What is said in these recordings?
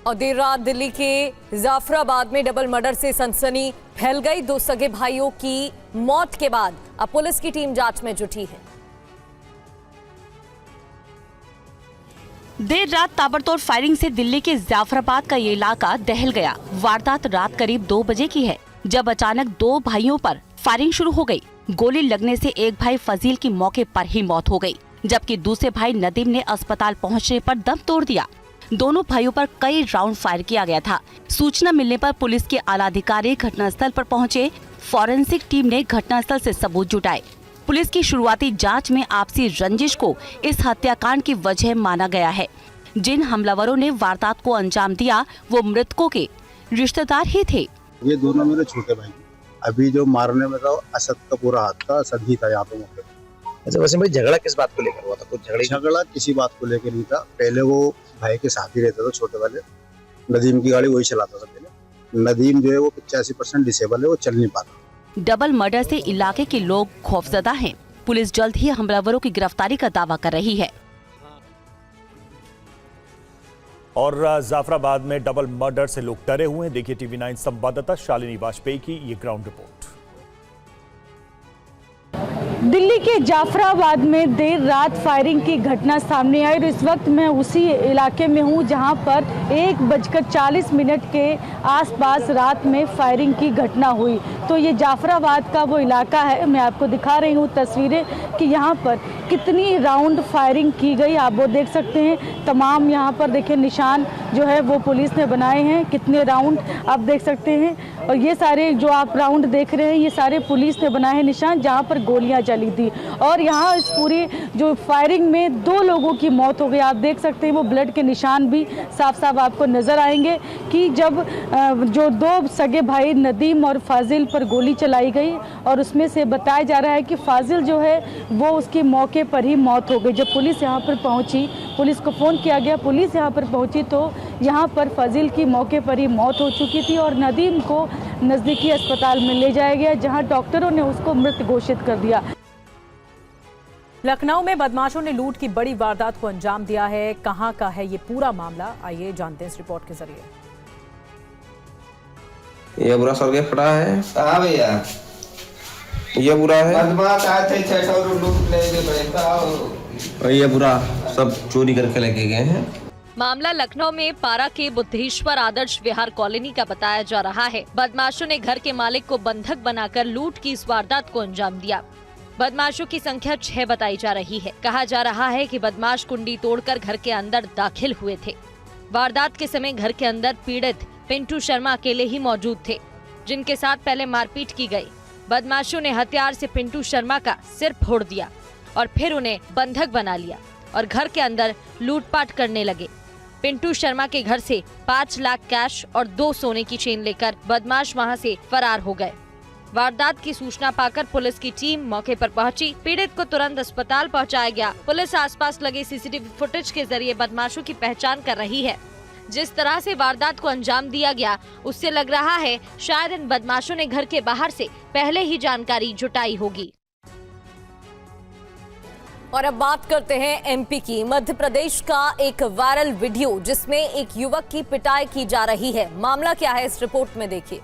और देर रात दिल्ली के जाफराबाद में डबल मर्डर से सनसनी फैल गई। 2 सगे भाइयों की मौत के बाद अब पुलिस की टीम जांच में जुटी है। देर रात ताबड़तोड़ फायरिंग से दिल्ली के जाफराबाद का ये इलाका दहल गया। वारदात रात करीब 2 बजे की है, जब अचानक 2 भाइयों पर फायरिंग शुरू हो गई। गोली लगने से एक भाई फजील की मौके पर ही मौत हो गई, जबकि दूसरे भाई नदीम ने अस्पताल पहुंचने पर दम तोड़ दिया। दोनों भाइयों पर कई राउंड फायर किया गया था। सूचना मिलने पर पुलिस के आला अधिकारी घटनास्थल पर पहुंचे। फॉरेंसिक टीम ने घटनास्थल से सबूत जुटाए। पुलिस की शुरुआती जांच में आपसी रंजिश को इस हत्याकांड की वजह माना गया है। जिन हमलावरों ने वारदात को अंजाम दिया वो मृतकों के रिश्तेदार ही थे। ये दोनों मेरे छोटे भाई। अभी जो मारने में था असद का पूरा हाथ था, असद ही था यहाँ पे मौके पे। अच्छा, वैसे भाई झगड़ा किस बात को लेकर हुआ था? कुछ झगड़ा किसी बात को लेकर नहीं था। पहले वो भाई के साथ ही रहता था, छोटे वाले नदीम की गाड़ी वही चलाता था पहले। नदीम जो है वो 85% डिसेबल है, वो चल नहीं पाता। डबल मर्डर से इलाके के लोग खौफजदा हैं। पुलिस जल्द ही हमलावरों की गिरफ्तारी का दावा कर रही है। और जाफराबाद में डबल मर्डर से लोग डरे हुए हैं। देखिए TV9 संवाददाता शालिनी वाजपेयी की ये ग्राउंड रिपोर्ट। दिल्ली के जाफराबाद में देर रात फायरिंग की घटना सामने आई और इस वक्त मैं उसी इलाके में हूं जहां पर 1:40 के आसपास रात में फायरिंग की घटना हुई। तो ये जाफराबाद का वो इलाका है। मैं आपको दिखा रही हूं तस्वीरें कि यहां पर कितनी राउंड फायरिंग की गई। आप वो देख सकते हैं। तमाम यहां पर देखिए निशान जो है वो पुलिस ने बनाए हैं, कितने राउंड आप देख सकते हैं। और ये सारे जो आप राउंड देख रहे हैं ये सारे पुलिस ने बनाए हैं निशान, जहां पर गोलियां चली थी। और यहाँ इस पूरी जो फायरिंग में 2 लोगों की मौत हो गई। आप देख सकते हैं वो ब्लड के निशान भी साफ साफ आपको नजर आएंगे कि जब जो 2 सगे भाई नदीम और फाजिल पर गोली चलाई गई और उसमें से बताया जा रहा है कि फाजिल जो है वो उसकी मौके पर ही मौत हो गई। जब पुलिस यहाँ पर पहुँची, पुलिस को फ़ोन किया गया, पुलिस यहाँ पर पहुँची तो यहाँ पर फाजिल की मौके पर ही मौत हो चुकी थी और नदीम को नज़दीकी अस्पताल में ले जाया गया, जहाँ डॉक्टरों ने उसको मृत घोषित कर दिया। लखनऊ में बदमाशों ने लूट की बड़ी वारदात को अंजाम दिया है। कहां का है ये पूरा मामला, आइए जानते हैं इस रिपोर्ट के जरिए। ये बुरा सर खड़ा है। हाँ भैया, ये बुरा है। बदमाश आए थे 600 लूट ले गए। ये बुरा सब चोरी करके लेके गए हैं। मामला लखनऊ में पारा के बुद्धेश्वर आदर्श विहार कॉलोनी का बताया जा रहा है। बदमाशों ने घर के मालिक को बंधक बनाकर लूट की इस वारदात को अंजाम दिया। बदमाशों की संख्या 6 बताई जा रही है। कहा जा रहा है कि बदमाश कुंडी तोड़कर घर के अंदर दाखिल हुए थे। वारदात के समय घर के अंदर पीड़ित पिंटू शर्मा अकेले ही मौजूद थे, जिनके साथ पहले मारपीट की गई। बदमाशों ने हथियार से पिंटू शर्मा का सिर फोड़ दिया और फिर उन्हें बंधक बना लिया और घर के अंदर लूटपाट करने लगे। पिंटू शर्मा के घर से 5 लाख कैश और 2 सोने की चेन लेकर बदमाश वहां से फरार हो गए। वारदात की सूचना पाकर पुलिस की टीम मौके पर पहुंची। पीड़ित को तुरंत अस्पताल पहुंचाया गया। पुलिस आसपास लगे सीसीटीवी फुटेज के जरिए बदमाशों की पहचान कर रही है। जिस तरह से वारदात को अंजाम दिया गया उससे लग रहा है शायद इन बदमाशों ने घर के बाहर से पहले ही जानकारी जुटाई होगी। और अब बात करते हैं एमपी की। मध्य प्रदेश का एक वायरल वीडियो जिसमें एक युवक की पिटाई की जा रही है। मामला क्या है इस रिपोर्ट में देखिए।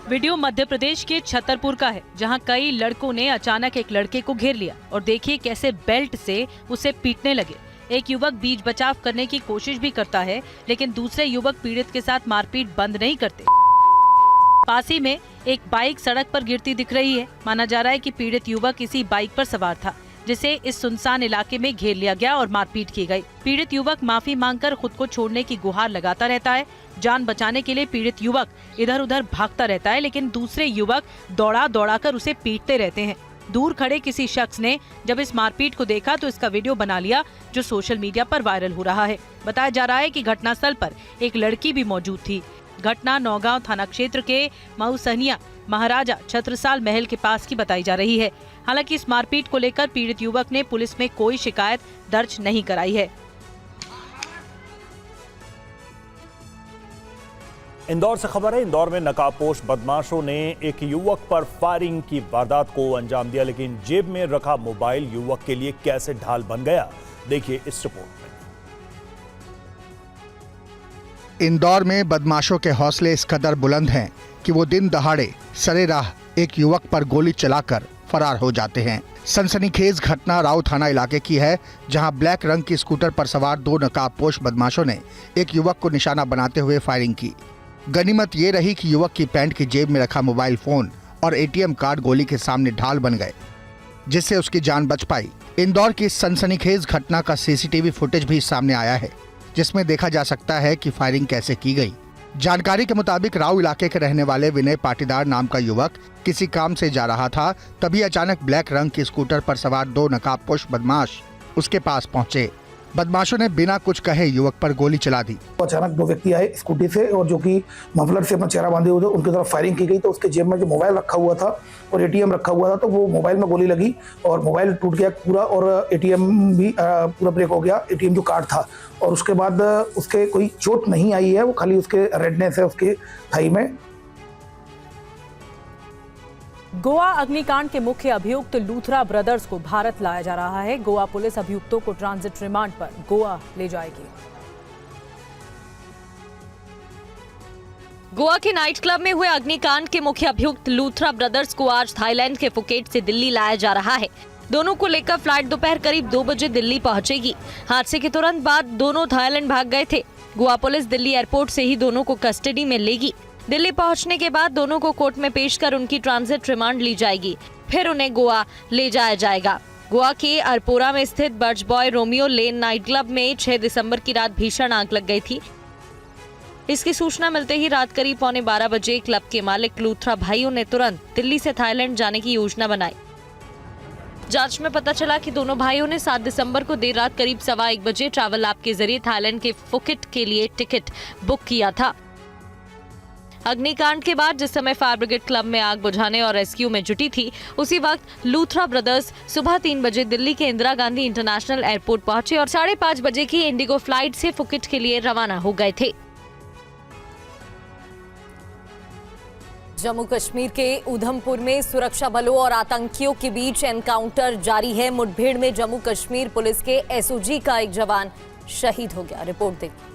वीडियो मध्य प्रदेश के छतरपुर का है, जहां कई लड़कों ने अचानक एक लड़के को घेर लिया और देखिए कैसे बेल्ट से उसे पीटने लगे। एक युवक बीच बचाव करने की कोशिश भी करता है, लेकिन दूसरे युवक पीड़ित के साथ मारपीट बंद नहीं करते। पास ही में एक बाइक सड़क पर गिरती दिख रही है। माना जा रहा है कि पीड़ित युवक इसी बाइक पर सवार था, जिसे इस सुनसान इलाके में घेर लिया गया और मारपीट की गई। पीड़ित युवक माफी मांगकर खुद को छोड़ने की गुहार लगाता रहता है। जान बचाने के लिए पीड़ित युवक इधर उधर भागता रहता है, लेकिन दूसरे युवक दौड़ा कर उसे पीटते रहते हैं। दूर खड़े किसी शख्स ने जब इस मारपीट को देखा तो इसका वीडियो बना लिया, जो सोशल मीडिया पर वायरल हो रहा है। बताया जा रहा है कि घटनास्थल पर एक लड़की भी मौजूद थी। घटना नौगांव थाना क्षेत्र के मऊसहनिया महाराजा छत्रसाल महल के पास की बताई जा रही है। हालांकि इस मारपीट को लेकर पीड़ित युवक ने पुलिस में कोई शिकायत दर्ज नहीं कराई है। इंदौर से खबर है। इंदौर में नकाबपोश बदमाशों ने एक युवक पर फायरिंग की वारदात को अंजाम दिया, लेकिन जेब में रखा मोबाइल युवक के लिए कैसे ढाल बन गया, देखिए इस रिपोर्ट में। इंदौर में बदमाशों के हौसले इस कदर बुलंद हैं कि वो दिन दहाड़े सरेराह एक युवक पर गोली चलाकर फरार हो जाते हैं। सनसनीखेज घटना राव थाना इलाके की है, जहां ब्लैक रंग की स्कूटर पर सवार 2 नकाबपोश बदमाशों ने एक युवक को निशाना बनाते हुए फायरिंग की। गनीमत ये रही कि युवक की पैंट की जेब में रखा मोबाइल फोन और एटीएम कार्ड गोली के सामने ढाल बन गए, जिससे उसकी जान बच पाई। इंदौर की सनसनीखेज घटना का सीसीटीवी फुटेज भी सामने आया है, जिसमें देखा जा सकता है कि फायरिंग कैसे की गई। जानकारी के मुताबिक राव इलाके के रहने वाले विनय पाटीदार नाम का युवक किसी काम से जा रहा था, तभी अचानक ब्लैक रंग की स्कूटर पर सवार 2 नकाबपोश बदमाश उसके पास पहुंचे। बदमाशों ने बिना कुछ कहे युवक पर गोली चला दी। अचानक 2 व्यक्ति आए स्कूटी से और जो कि मफलर से अपना चेहरा बांधे हुए थे, उनकी तरफ फायरिंग की गई। तो उसके जेब में जो मोबाइल रखा हुआ था और एटीएम रखा हुआ था, तो वो मोबाइल में गोली लगी और मोबाइल टूट गया पूरा और एटीएम भी पूरा ब्रेक हो गया, एटीएम जो कार्ड था। और उसके बाद उसके कोई चोट नहीं आई है, वो खाली उसके रेडनेस है उसके थाई में। गोवा अग्निकांड के मुख्य अभियुक्त लूथरा ब्रदर्स को भारत लाया जा रहा है। गोवा पुलिस अभियुक्तों को ट्रांजिट रिमांड पर गोवा ले जाएगी। गोवा के नाइट क्लब में हुए अग्निकांड के मुख्य अभियुक्त लूथरा ब्रदर्स को आज थाईलैंड के फुकेट से दिल्ली लाया जा रहा है। दोनों को लेकर फ्लाइट दोपहर करीब 2 बजे दिल्ली पहुंचेगी। हादसे के तुरंत बाद दोनों थाईलैंड भाग गए थे। गोवा पुलिस दिल्ली एयरपोर्ट से ही दोनों को कस्टडी में लेगी। दिल्ली पहुंचने के बाद दोनों को कोर्ट में पेश कर उनकी ट्रांजिट रिमांड ली जाएगी, फिर उन्हें गोवा ले जाया जाएगा। गोवा के अरपोरा में स्थित birch boy Romeo Lane night club में 6 दिसंबर की रात भीषण आग लग गई थी। इसकी सूचना मिलते ही रात करीब 11:15 बजे क्लब के मालिक लूथरा भाइयों ने तुरंत दिल्ली से थाईलैंड जाने की योजना बनाई। जांच में पता चला कि दोनों भाइयों ने 7 दिसंबर को देर रात करीब 1:15 बजे ट्रैवल ऐप के जरिए थाईलैंड के फुकेट के लिए टिकट बुक किया था। अग्निकांड के बाद जिस समय फायर ब्रिगेड क्लब में आग बुझाने और रेस्क्यू में जुटी थी, उसी वक्त लूथरा ब्रदर्स सुबह 3 बजे दिल्ली के इंदिरा गांधी इंटरनेशनल एयरपोर्ट पहुंचे और 5:30 बजे की इंडिगो फ्लाइट से फुकेट के लिए रवाना हो गए थे। जम्मू कश्मीर के उधमपुर में सुरक्षा बलों और आतंकियों के बीच एनकाउंटर जारी है। मुठभेड़ में जम्मू कश्मीर पुलिस के एसओजी का एक जवान शहीद हो गया। रिपोर्ट देखिए।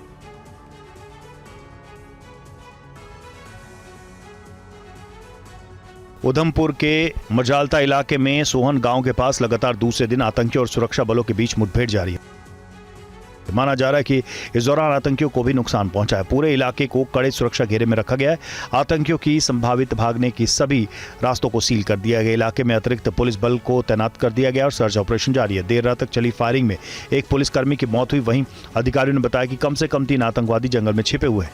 उधमपुर के मजालता इलाके में सोहन गांव के पास लगातार दूसरे दिन आतंकियों और सुरक्षा बलों के बीच मुठभेड़ जारी है। माना जा रहा है कि इस दौरान आतंकियों को भी नुकसान पहुंचा है। पूरे इलाके को कड़े सुरक्षा घेरे में रखा गया है। आतंकियों की संभावित भागने की सभी रास्तों को सील कर दिया गया। इलाके में अतिरिक्त पुलिस बल को तैनात कर दिया गया और सर्च ऑपरेशन जारी है। देर रात तक चली फायरिंग में एक पुलिसकर्मी की मौत हुई। वहीं अधिकारियों ने बताया कि कम से कम 3 आतंकवादी जंगल में छिपे हुए हैं।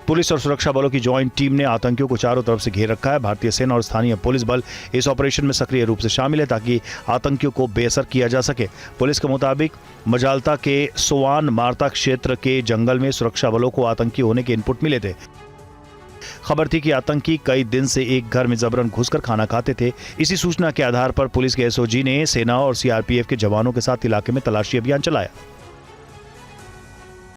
पुलिस और सुरक्षा बलों की ज्वाइंट टीम ने आतंकियों को चारों तरफ से घेर रखा है। भारतीय सेना और स्थानीय पुलिस बल इस ऑपरेशन में सक्रिय रूप से शामिल है ताकि आतंकियों को बेअसर किया जा सके। पुलिस के मुताबिक मजालता के सोवान मार्ता क्षेत्र के जंगल में सुरक्षा बलों को आतंकी होने के इनपुट मिले थे। खबर थी कि आतंकी कई दिन से एक घर में जबरन घुसकर खाना खाते थे। इसी सूचना के आधार पर पुलिस के एसओजी ने सेना और सीआरपीएफ के जवानों के साथ इलाके में तलाशी अभियान चलाया।